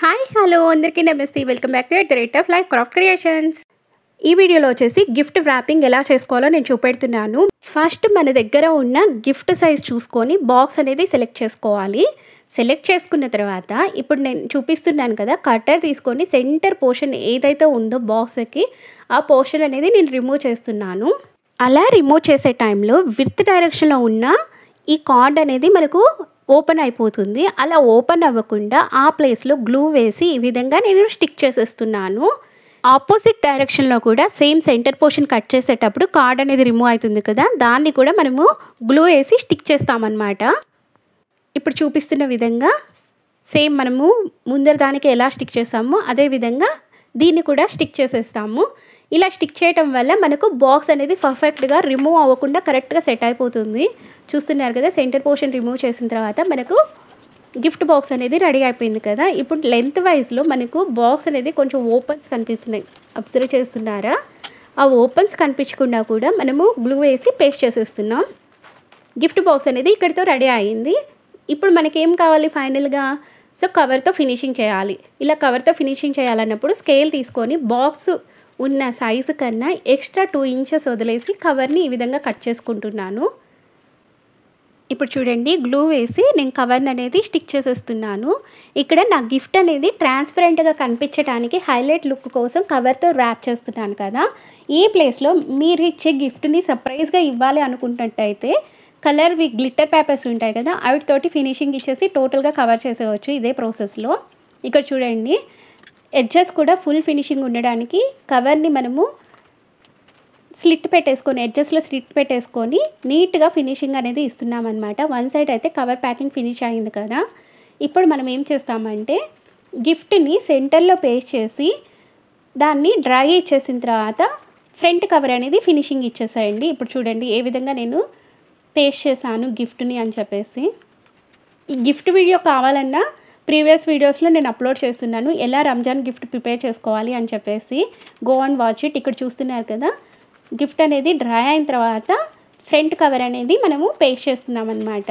Hi hello అందరికీ నమస్తే welcome back to at the rate of life craft creations. ఈ వీడియోలో వచ్చేసి గిఫ్ట్ ర్యాపింగ్ ఎలా చేసుకోవాలో నేను చూపెడుతున్నాను. ఫస్ట్ మన దగ్గర ఉన్న గిఫ్ట్ సైజ్ చూసుకొని బాక్స్ అనేది సెలెక్ట్ చేసుకోవాలి. సెలెక్ట్ చేసుకున్న తర్వాత ఇప్పుడు నేను చూపిస్తున్నాను కదా, కట్టర్ తీసుకొని సెంటర్ పోర్షన్ ఏదైతే ఉందో బాక్స్కి ఆ పోర్షన్ అనేది నేను రిమూవ్ చేస్తున్నాను. అలా రిమూవ్ చేసే టైంలో విత్ డైరెక్షన్లో ఉన్న ఈ కార్డ్ అనేది మనకు ఓపెన్ అయిపోతుంది. అలా ఓపెన్ అవ్వకుండా ఆ ప్లేస్లో గ్లూ వేసి ఈ విధంగా నేను స్టిక్ చేసేస్తున్నాను. ఆపోజిట్ డైరెక్షన్లో కూడా సేమ్ సెంటర్ పోర్షన్ కట్ చేసేటప్పుడు కార్డ్ అనేది రిమూవ్ అవుతుంది కదా, దాన్ని కూడా మనము గ్లూ వేసి స్టిక్ చేస్తామన్నమాట. ఇప్పుడు చూపిస్తున్న విధంగా సేమ్ మనము ముందర దానికి ఎలా స్టిక్ చేస్తామో అదే విధంగా దీన్ని కూడా స్టిక్ చేసేస్తాము. ఇలా స్టిక్ చేయటం వల్ల మనకు బాక్స్ అనేది పర్ఫెక్ట్గా రిమూవ్ అవ్వకుండా కరెక్ట్గా సెట్ అయిపోతుంది. చూస్తున్నారు కదా, సెంటర్ పోర్షన్ రిమూవ్ చేసిన తర్వాత మనకు గిఫ్ట్ బాక్స్ అనేది రెడీ అయిపోయింది కదా. ఇప్పుడు లెంత్ వైజ్లో మనకు బాక్స్ అనేది కొంచెం ఓపెన్స్ కనిపిస్తున్నాయి, అబ్జర్వ్ చేస్తున్నారా? ఆ ఓపెన్స్ కనిపించకుండా కూడా మనము గ్లూ వేసి పేస్ట్ చేసేస్తున్నాం. గిఫ్ట్ బాక్స్ అనేది ఇక్కడితో రెడీ అయింది. ఇప్పుడు మనకేం కావాలి ఫైనల్గా? సో కవర్తో ఫినిషింగ్ చేయాలి. ఇలా కవర్తో ఫినిషింగ్ చేయాలన్నప్పుడు స్కేల్ తీసుకొని బాక్స్ ఉన్న సైజు కన్నా ఎక్స్ట్రా 2 ఇంచెస్ వదిలేసి కవర్ని ఈ విధంగా కట్ చేసుకుంటున్నాను. ఇప్పుడు చూడండి, గ్లూ వేసి నేను కవర్ని అనేది స్టిక్ చేసేస్తున్నాను. ఇక్కడ నా గిఫ్ట్ అనేది ట్రాన్స్పరెంట్గా కనిపించడానికి హైలైట్ లుక్ కోసం కవర్తో ర్యాప్ చేస్తున్నాను కదా. ఈ ప్లేస్లో మీరు ఇచ్చే గిఫ్ట్ని సర్ప్రైజ్గా ఇవ్వాలి అనుకుంటున్నట్టయితే కలర్వి గ్లిట్టర్ పేపర్స్ ఉంటాయి కదా, వాటితోటి ఫినిషింగ్ ఇచ్చేసి టోటల్గా కవర్ చేసేవచ్చు ఇదే ప్రాసెస్లో. ఇక్కడ చూడండి, ఎడ్జెస్ కూడా ఫుల్ ఫినిషింగ్ ఉండడానికి కవర్ని మనము స్లిట్ పెట్టేసుకొని ఎడ్జెస్లో స్లిట్ పెట్టేసుకొని నీట్గా ఫినిషింగ్ అనేది ఇస్తున్నామన్నమాట. వన్ సైడ్ అయితే కవర్ ప్యాకింగ్ ఫినిష్ అయింది కదా. ఇప్పుడు మనం ఏం చేస్తామంటే గిఫ్ట్ని సెంటర్లో పేస్ట్ చేసి దాన్ని డ్రై ఇచ్చేసిన తర్వాత ఫ్రంట్ కవర్ అనేది ఫినిషింగ్ ఇచ్చేసేయండి. ఇప్పుడు చూడండి ఏ విధంగా నేను పేస్ట్ చేశాను గిఫ్ట్ని అని చెప్పేసి. ఈ గిఫ్ట్ వీడియో కావాలన్నా ప్రీవియస్ వీడియోస్లో నేను అప్లోడ్ చేస్తున్నాను, ఎలా రంజాన్ గిఫ్ట్ ప్రిపేర్ చేసుకోవాలి అని చెప్పేసి. Go and watch it. ఇక్కడ చూస్తున్నారు కదా, గిఫ్ట్ అనేది డ్రై అయిన తర్వాత ఫ్రంట్ కవర్ అనేది మనము పేస్ట్ చేస్తున్నాం అన్నమాట.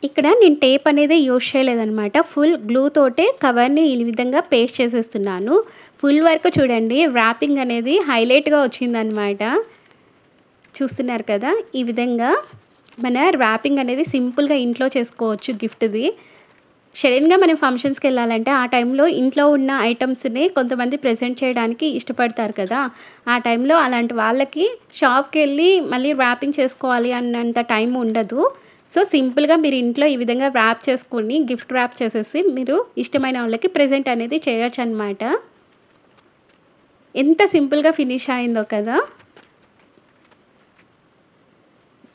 ఇక్కడ నేను టేప్ అనేది యూజ్ చేయలేదన్నమాట, ఫుల్ గ్లూ తోటే కవర్ని ఈ విధంగా పేస్ట్ చేసేస్తున్నాను. ఫుల్ వర్క్ చూడండి, ర్యాపింగ్ అనేది హైలైట్గా వచ్చిందనమాట. చూస్తున్నారు కదా, ఈ విధంగా మన ర్యాపింగ్ అనేది సింపుల్గా ఇంట్లో చేసుకోవచ్చు గిఫ్ట్ది. సడన్గా మనం ఫంక్షన్స్కి వెళ్ళాలంటే ఆ టైంలో ఇంట్లో ఉన్న ఐటమ్స్ని కొంతమంది ప్రెజెంట్ చేయడానికి ఇష్టపడతారు కదా. ఆ టైంలో అలాంటి వాళ్ళకి షాప్కి వెళ్ళి మళ్ళీ ర్యాపింగ్ చేసుకోవాలి అన్నంత టైం ఉండదు. సో సింపుల్గా మీరు ఇంట్లో ఈ విధంగా ర్యాప్ చేసుకొని గిఫ్ట్ ర్యాప్ చేసేసి మీరు ఇష్టమైన వాళ్ళకి ప్రెజెంట్ అనేది చేయొచ్చు అనమాట. ఎంత సింపుల్గా ఫినిష్ అయిందో కదా.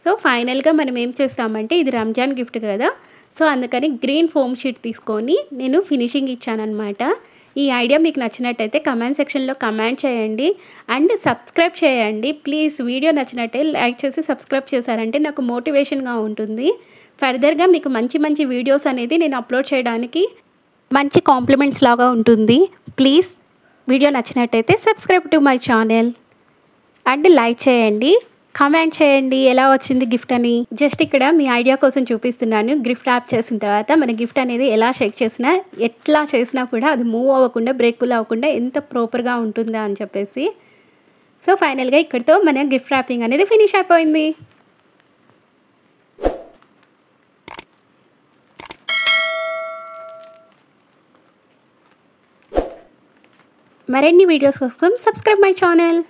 సో ఫైనల్గా మనం ఏం చేస్తామంటే ఇది రంజాన్ గిఫ్ట్ కదా, సో అందుకని గ్రీన్ ఫోమ్ షీట్ తీసుకొని నేను ఫినిషింగ్ ఇచ్చానమాట. ఈ ఐడియా మీకు నచ్చినట్టయితే కమెంట్ సెక్షన్లో కమెంట్ చేయండి అండ్ సబ్స్క్రైబ్ చేయండి ప్లీజ్. వీడియో నచ్చినట్టే లైక్ చేసి సబ్స్క్రైబ్ చేశారంటే నాకు మోటివేషన్గా ఉంటుంది. ఫర్దర్గా మీకు మంచి మంచి వీడియోస్ అనేది నేను అప్లోడ్ చేయడానికి మంచి కాంప్లిమెంట్స్ లాగా ఉంటుంది. ప్లీజ్ వీడియో నచ్చినట్టయితే subscribe to my channel and like చేయండి, కామెంట్ చేయండి ఎలా వచ్చింది గిఫ్ట్ అని. జస్ట్ ఇక్కడ మీ ఐడియా కోసం చూపిస్తున్నాను. గిఫ్ట్ ర్యాప్ చేసిన తర్వాత మన గిఫ్ట్ అనేది ఎలా షేక్ చేసినా ఎట్లా చేసినా కూడా అది మూవ్ అవ్వకుండా బ్రేకులు అవ్వకుండా ఎంత ప్రాపర్గా ఉంటుందా అని చెప్పేసి. సో ఫైనల్గా ఇక్కడితో మన గిఫ్ట్ ర్యాపింగ్ అనేది ఫినిష్ అయిపోయింది. మరిన్ని వీడియోస్ కోసం సబ్స్క్రైబ్ మై ఛానల్.